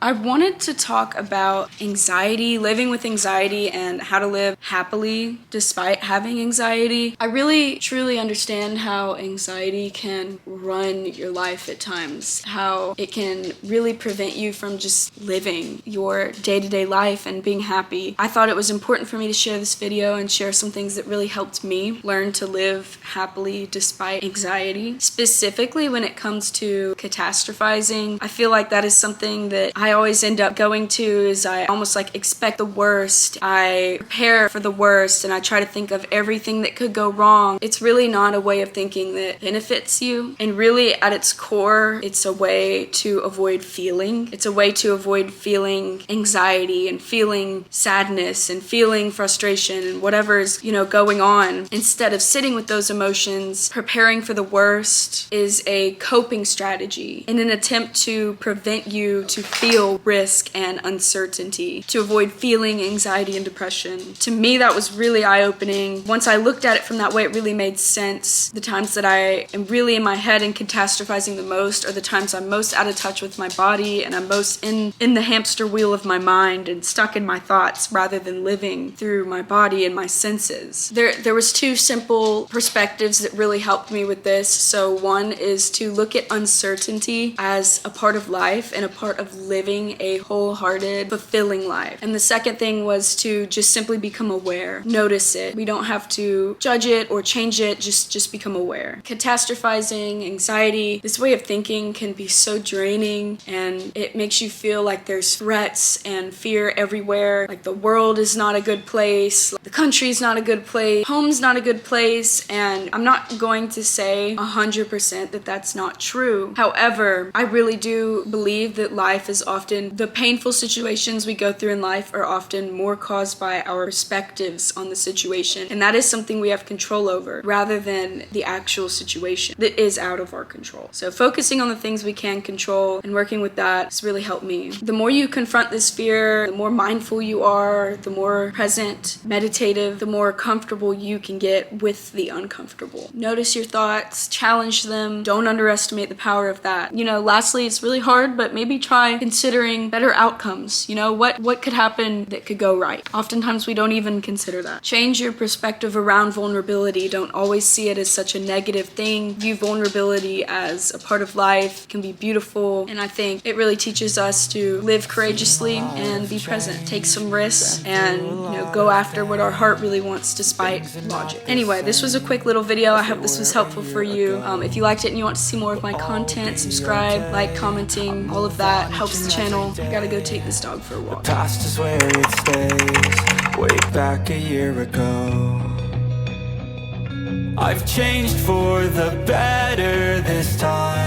I wanted to talk about anxiety, living with anxiety, and how to live happily despite having anxiety. I really truly understand how anxiety can run your life at times, how it can really prevent you from just living your day-to-day life and being happy. I thought it was important for me to share this video and share some things that really helped me learn to live happily despite anxiety. Specifically when it comes to catastrophizing, I feel like that is something that I always end up going to is I almost like expect the worst. I prepare for the worst and I try to think of everything that could go wrong. It's really not a way of thinking that benefits you. And really at its core, it's a way to avoid feeling. It's a way to avoid feeling anxiety and feeling sadness and feeling frustration and whatever is, going on. Instead of sitting with those emotions, preparing for the worst is a coping strategy in an attempt to prevent you to feel risk and uncertainty, to avoid feeling anxiety and depression. To me, that was really eye-opening. Once I looked at it from that way, it really made sense. The times that I am really in my head and catastrophizing the most are the times I'm most out of touch with my body and I'm most in the hamster wheel of my mind and stuck in my thoughts rather than living through my body and my senses. There was two simple perspectives that really helped me with this. So one is to look at uncertainty as a part of life and a part of living a wholehearted, fulfilling life. And the second thing was to just simply become aware. Notice it. We don't have to judge it or change it, just become aware. Catastrophizing, anxiety, this way of thinking can be so draining and it makes you feel like there's threats and fear everywhere. Like the world is not a good place, the country's not a good place, home's not a good place, and I'm not going to say 100% that that's not true. However, I really do believe that life is often, the painful situations we go through in life are often more caused by our perspectives on the situation. And that is something we have control over rather than the actual situation that is out of our control. So focusing on the things we can control and working with that has really helped me. The more you confront this fear, the more mindful you are, the more present, meditative, the more comfortable you can get with the uncomfortable. Notice your thoughts, challenge them, don't underestimate the power of that. Lastly, it's really hard, but maybe try considering better outcomes. What could happen that could go right? Oftentimes we don't even consider that. Change your perspective around vulnerability. Don't always see it as such a negative thing. View vulnerability as a part of life. It can be beautiful, and I think it really teaches us to live courageously and be present. Take some risks and go after what our heart really wants despite logic. Anyway, this was a quick little video. I hope this was helpful for you. If you liked it and you want to see more of my content, subscribe, like, commenting, all of that helps the channel. I gotta go take this dog for a walk. The past is where it stays, way back a year ago. I've changed for the better this time.